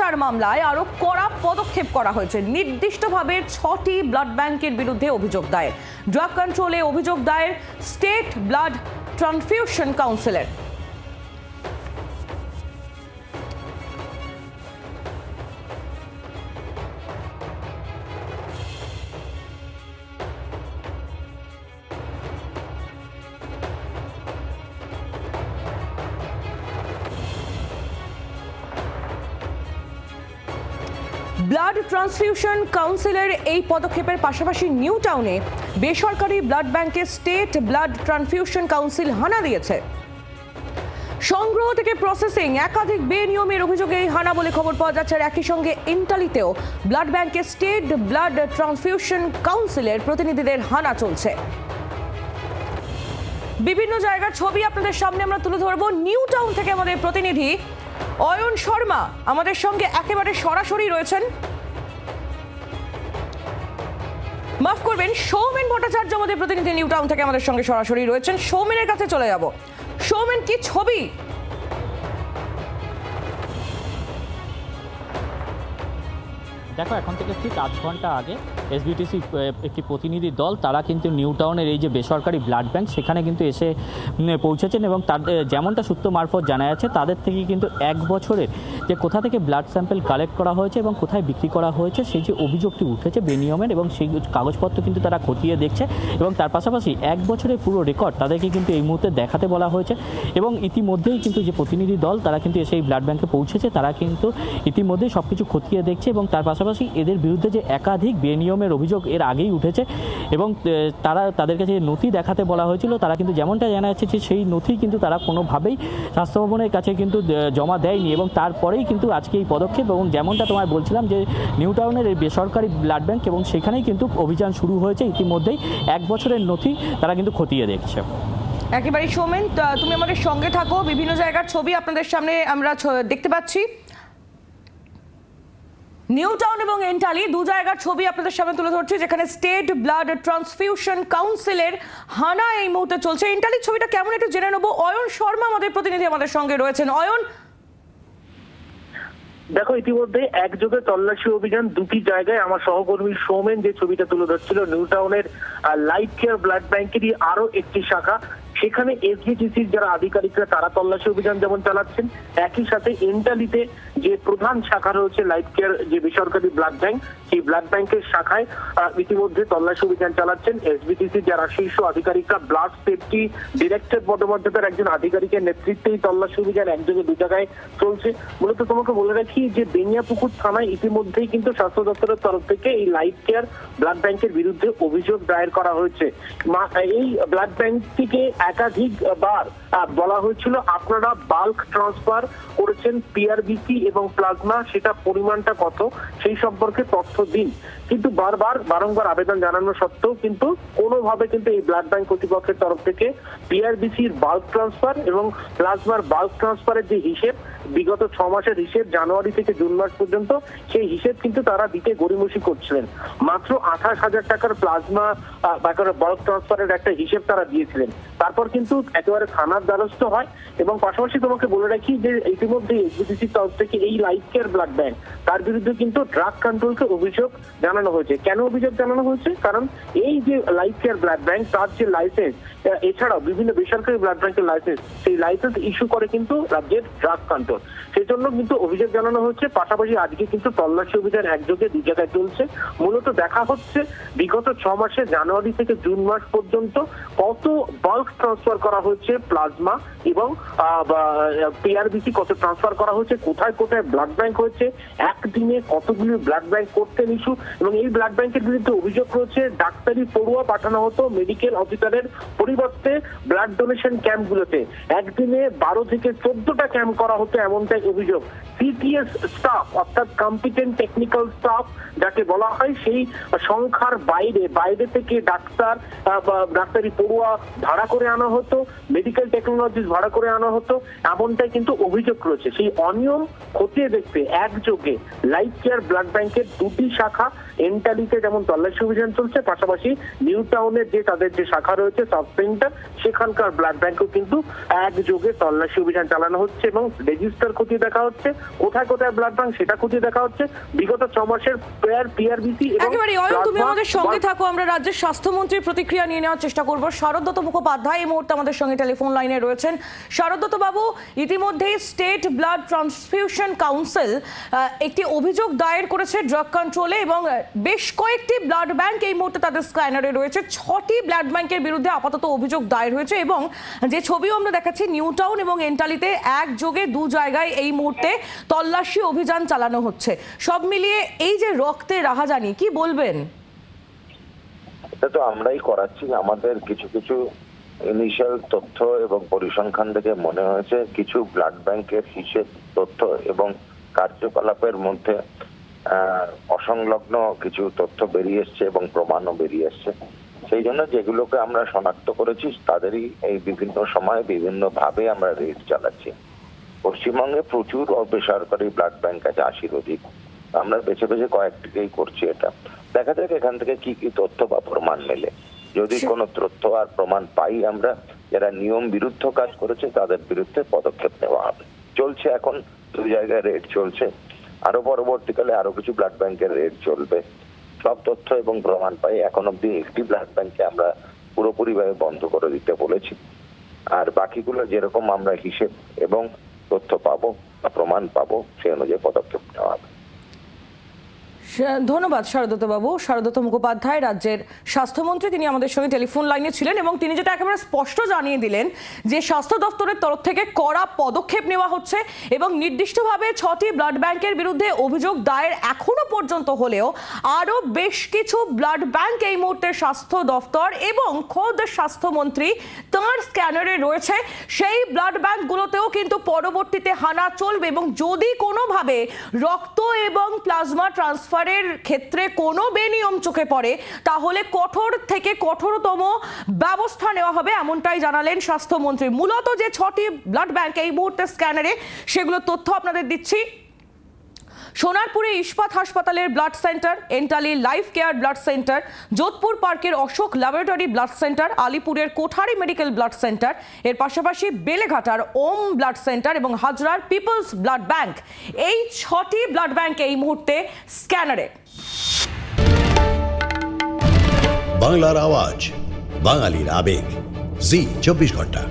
ভ্রষ্টাচার মামলায় আরো কড়া পদক্ষেপ করা হয়েছে। নির্দিষ্টভাবে 6টি ব্লাড ব্যাংকের বিরুদ্ধে অভিযোগ দায়ের। ড্রাগ কন্ট্রোলে অভিযোগ দায়ের স্টেট ব্লাড ট্রান্সফিউশন কাউন্সিলের। ব্লাড ট্রান্সফিউশন কাউন্সিলের এই পদক্ষেপের পাশাপাশি নিউ টাউনে বেসরকারি ব্লাড ব্যাংকে স্টেট ব্লাড ট্রান্সফিউশন কাউন্সিল হানা দিয়েছে। সংগ্রহ থেকে প্রসেসিং একাধিক বেনিয়মের অভিযোগে এই হানা বলে খবর পাওয়া যাচ্ছে। আর একই সঙ্গে ইন্টালিতেও ব্লাড ব্যাংকে স্টেট ব্লাড ট্রান্সফিউশন কাউন্সিলের প্রতিনিধিদের হানা চলছে। বিভিন্ন জায়গার ছবি আপনাদের সামনে আমরা তুলে ধরবো। নিউ টাউন থেকে আমাদের প্রতিনিধি অয়ন শর্মা আমাদের সঙ্গে একেবারে সরাসরি রয়েছেন। মাফ করবেন, সৌমেন ভট্টাচার্য আমাদের প্রতিনিধি নিউ টাউন থেকে আমাদের সঙ্গে সরাসরি রয়েছেন। সৌমেনের কাছে চলে যাব। সৌমেন, কি ছবি? দেখো, এখন থেকে ঠিক 8 ঘন্টা আগে এসবিটিসি একটি প্রতিনিধি দল তারা কিন্তু নিউ টাউনের এই যে বেসরকারি ব্লাড ব্যাংক সেখানে কিন্তু এসে পৌঁছেছেন এবং যেমনটা সূত্র মারফত জানা যাচ্ছে তাদের থেকে কিন্তু 1 বছরের যে কোথা থেকে ব্লাড স্যাম্পল কালেক্ট করা হয়েছে এবং কোথায় বিক্রি করা হয়েছে সেই যে অভিযোগটি উঠেছে বেনিয়মের, এবং সেই কাগজপত্র কিন্তু তারা খতিয়ে দেখছে এবং তার পাশাপাশি 1 বছরের পুরো রেকর্ড তাদেরকে কিন্তু এই মুহূর্তে দেখাতে বলা হয়েছে। এবং ইতিমধ্যেই কিন্তু যে প্রতিনিধি দল তারা কিন্তু এসে এই ব্লাড ব্যাংকে পৌঁছেছে, তারা কিন্তু ইতিমধ্যেই সব কিছু খতিয়ে দেখছে এবং তার পাশাপাশি এদের বিরুদ্ধে যে একাধিক বেনিয়মের অভিযোগ এর আগেই উঠেছে এবং তাদের কাছে নথি দেখাতে বলা হয়েছিল, তারা কিন্তু যেমনটা জানা যাচ্ছে যে সেই নথি কিন্তু তারা কোনোভাবেই স্বাস্থ্য ভবনের কাছে কিন্তু জমা দেয়নি এবং তারপরেই কিন্তু আজকে এই পদক্ষেপ। এবং যেমনটা তোমায় বলছিলাম যে নিউ টাউনের এই বেসরকারি ব্লাড ব্যাংক এবং সেখানেই কিন্তু অভিযান শুরু হয়েছে। ইতিমধ্যেই 1 বছরের নথি তারা কিন্তু খতিয়ে দেখছে। একেবারেই সৌমেন, তুমি আমাদের সঙ্গে থাকো। বিভিন্ন জায়গার ছবি আপনাদের সামনে আমরা দেখতে পাচ্ছি। নিউ টাউন এবং এন্টালি দু জায়গার ছবি আপনাদের সামনে তুলে ধরছি, যেখানে স্টেট ব্লাড ট্রান্সফিউশন কাউন্সিলের হানা এই মুহূর্তে চলছে। এন্টালির ছবিটা কেমন একটু জেনে নেবো। অয়ন শর্মা আমাদের প্রতিনিধি আমাদের সঙ্গে রয়েছেন। অয়ন, দেখো, ইতিমধ্যে একযোগে তল্লাশি অভিযান দুটি জায়গায়। আমার সহকর্মী সৌমেন যে ছবিটা তুলে ধরছিল, নিউ টাউনের লাইফ কেয়ার ব্লাড ব্যাংকেরই আরো একটি শাখা, সেখানে এসবিটিসির যারা আধিকারিকরা তারা তল্লাশি অভিযান যেমন চালাচ্ছেন, একই সাথে এন্টালিতে যে প্রধান শাখা রয়েছে লাইফ কেয়ার যে বেসরকারি ব্লাড ব্যাংক, সেই ব্লাড ব্যাংকের শাখায় ইতিমধ্যে তল্লাশি অভিযান চালাচ্ছেন এসবিটিসির যারা শীর্ষ আধিকারিকরা। ব্লাড সেফটি ডিরেক্টর পদমর্যাদার একজন আধিকারিকের নেতৃত্বে এই তল্লাশি অভিযান একযোগে দু জায়গায় চলছে। মূলত তোমাকে বলে রাখি যে বেনিয়াপুকুর থানায় ইতিমধ্যেই কিন্তু স্বাস্থ্য দপ্তরের তরফ থেকে এই লাইফ কেয়ার ব্লাড ব্যাংকের বিরুদ্ধে অভিযোগ দায়ের করা হয়েছে। এই ব্লাড ব্যাংকটিকে একাধিকবার বলা হয়েছিল আপনারা বাল্ক ট্রান্সফার করেছেন পিআরবিসি এবং প্লাজমা, সেটা পরিমাণটা কত সেই সম্পর্কে তথ্য দিন। কিন্তু বারংবার আবেদন জানানো সত্ত্বেও কিন্তু কোনোভাবে কিন্তু এই ব্লাড ব্যাংক কর্তৃপক্ষের তরফ থেকে পিআরবিসির বাল্ক ট্রান্সফার এবং প্লাজমার বাল্ক ট্রান্সফারের যে হিসেব, বিগত 6 মাসের হিসেব জানুয়ারি থেকে জুন মাস পর্যন্ত, সেই হিসেব কিন্তু তারা দিতে গড়িমসি করছিলেন। মাত্র 28,000 টাকার প্লাজমা বাল্ক ট্রান্সফারের একটা হিসেব তারা দিয়েছিলেন। তারপর কিন্তু একেবারে থানার দ্বারস্থ হয়। এবং পাশাপাশি তোমাকে বলে রাখি যে ইতিমধ্যে এসবিটিসির তরফ থেকে এই লাইফ কেয়ার ব্লাড ব্যাংক তার বিরুদ্ধে কিন্তু ড্রাগ কন্ট্রোলকে অভিযোগ জানানো হয়েছে। কেন অভিযোগ জানানো হয়েছে? কারণ এই যে লাইফ কেয়ার ব্লাড ব্যাংক তার যে লাইসেন্স, এছাড়াও বিভিন্ন বেসরকারি ব্লাড ব্যাংকের লাইসেন্স, সেই লাইসেন্স ইস্যু করে কিন্তু রাজ্যের ড্রাগ কন্ট্রোল। সেই জন্য কিন্তু অভিযোগ জানানো হচ্ছে। পাশাপাশি আজকে কিন্তু তল্লাশি অভিযান একযোগে দু জায়গায় চলছে। মূলত দেখা হচ্ছে বিগত 6 মাসে জানুয়ারি থেকে জুন মাস পর্যন্ত কত বাল্ক ট্রান্সফার করা হয়েছে প্লাজমা এবং পিআরবিসি কত ট্রান্সফার করা হয়েছে, কোথায় কোথায় ব্লাড ব্যাংক হয়েছে, একদিনে কতগুলি ব্লাড ব্যাংক করতেন ইস্যু। এবং এই ব্লাড ব্যাংকের বিরুদ্ধে অভিযোগ রয়েছে ডাক্তারি পড়ুয়া পাঠানো হতো মেডিকেল অফিসারের পরিবর্তে ব্লাড ডোনেশন ক্যাম্পগুলোতে। একদিনে 12 থেকে 14টা ক্যাম্প করা হতো, এমনটাই অভিযোগ। সিটিএস স্টাফ অর্থাৎ কম্পিটেন্ট টেকনিক্যাল স্টাফ যাকে বলা হয়, সেই সংখ্যার বাইরে থেকে ডাক্তারি পড়ুয়া ভাড়া করে আনা হতো, মেডিকেল টেকনোলজিস ভাড়া করে আনা হতো, এমনটাই কিন্তু অভিযোগ রয়েছে। সেই অনিয়ম খতিয়ে দেখতে একযোগে লাইফ কেয়ার ব্লাড ব্যাংকের দুটি শাখা এন্টালিতে যেমন তল্লাশি অভিযান চলছে, পাশাপাশি নিউ টাউনের যে তাদের যে শাখা রয়েছে সাব সেন্টার, সেখানকার ব্লাড ব্যাংকও কিন্তু একযোগে তল্লাশি অভিযান চালানো হচ্ছে এবং রেজিস্টার খতিয়ে দেখা হচ্ছে, কোথায় কোথায় ব্লাড ব্যাংক সেটা খতিয়ে দেখা হচ্ছে। বিগত 6 মাসের পিআরবিসি একেবারে অয়ন, তুমি আমাদের সঙ্গে থাকো, আমরা রাজ্যের স্বাস্থ্যমন্ত্রীর প্রতিক্রিয়া নিয়ে নেওয়ার চেষ্টা করব। শারদত্ত মুখোপাধ্যায় এই মুহূর্তে আমাদের সঙ্গে টেলিফোন লাইনে রয়েছেন। শারদত্ত বাবু, ইতিমধ্যেই স্টেট ব্লাড ট্রান্সফিউশন কাউন্সিল একটি অভিযোগ দায়ের করেছে ড্রাগ কন্ট্রোলে এবং বেশ কয়েকটি ব্লাড ব্যাংক এই মুহূর্তে তাদের স্ক্যানারে রয়েছে। 6টি ব্লাড ব্যাংকের বিরুদ্ধে আপাতত অভিযোগ দায়ের হয়েছে এবং যে ছবিও আমরা দেখাচ্ছি নিউ টাউন এবং এন্টালিতে একযোগে দু জায়গায় এই মুহূর্তে তল্লাশি অভিযান চালানো হচ্ছে। সব মিলিয়ে এই যে রক্তের রাহাজানি, কি বলবেন? এটা তো আমরাই করাচ্ছি। আমাদের কিছু কিছু ইনিশিয়াল তথ্য এবং পরিসংখ্যান থেকে মনে হয়েছে কিছু ব্লাড ব্যাংকের হিসেব তথ্য এবং কার্যকলাপের মধ্যে অসংলগ্ন কিছু তথ্য বেরিয়ে এসছে এবং প্রমাণও বেরিয়ে এসছে। সেই জন্য যেগুলোকে আমরা শনাক্ত করেছি তাদেরই এই বিভিন্ন সময় বিভিন্ন ভাবে আমরা রেড চালাচ্ছি। পশ্চিমবঙ্গে প্রচুর বেসরকারি ব্লাড ব্যাংক আছে, 80-র অধিক। আমরা বেছে বেছে কয়েকটিকেই করছি। এটা দেখা যাক এখান থেকে কি কি তথ্য বা প্রমাণ মেলে। যদি কোনো তথ্য আর প্রমাণ পাই আমরা, যারা নিয়ম বিরুদ্ধ কাজ করেছে তাদের বিরুদ্ধে পদক্ষেপ নেওয়া হবে। চলছে এখন 2 জায়গায় রেড চলছে, আরো পরবর্তীকালে আরো কিছু ব্লাড ব্যাংকের রেড চলবে। সব তথ্য এবং প্রমাণ পাই। এখন অব্দি একটি ব্লাড ব্যাংকে আমরা পুরোপুরিভাবে বন্ধ করে দিতে বলেছি, আর বাকিগুলো যেরকম আমরা হিসেব এবং তথ্য পাবো বা প্রমাণ পাবো সেই অনুযায়ী পদক্ষেপ নেওয়া হবে। ধন্যবাদ শারদত্ত বাবু। শারদত্ত মুখোপাধ্যায় রাজ্যের স্বাস্থ্যমন্ত্রী, তিনি আমাদের সঙ্গে টেলিফোন লাইনে ছিলেন এবং তিনি যেটা একেবারে স্পষ্ট জানিয়ে দিলেন যে স্বাস্থ্য দপ্তরের তরফ থেকে কড়া পদক্ষেপ নেওয়া হচ্ছে এবং নির্দিষ্টভাবে 6টি ব্লাড ব্যাংকের বিরুদ্ধে অভিযোগ দায়ের এখনো পর্যন্ত হলেও আরও বেশ কিছু ব্লাড ব্যাংক এই মুহূর্তে স্বাস্থ্য দপ্তর এবং খোদ স্বাস্থ্যমন্ত্রী তাঁর স্ক্যানারে রয়েছে। সেই ব্লাড ব্যাংকগুলোতেও কিন্তু পরবর্তীতে হানা চলবে এবং যদি কোনোভাবে রক্ত এবং প্লাজমা ট্রান্সফার ক্ষেত্রে কোনো বেনিয়ম চোখে পড়ে তাহলে কঠোর থেকে কঠোরতম ব্যবস্থা নেওয়া হবে, এমনটাই জানালেন স্বাস্থ্যমন্ত্রী। মূলত যে 6টি ব্লাড ব্যাংক এই মুহূর্তে স্ক্যানারে, সেগুলো তথ্য আপনাদের দিচ্ছি। সোনারপুরে ইস্পাত হাসপাতালের blood centre, Entally life care blood centre, Jodhpur পার্কের অশোক ল্যাবরেটরি ব্লাড সেন্টার, আলিপুরের কোঠারি মেডিকেল ব্লাড সেন্টার, এর পাশাপাশি বেলেঘাটার ওম ব্লাড সেন্টার এবং হাজরার পিপলস ব্লাড ব্যাংক। এই 6টি ব্লাড ব্যাংক এই মুহূর্তে স্ক্যানারে। বাংলার আওয়াজ, বাঙালির আবেগ, জি 24 ঘন্টা।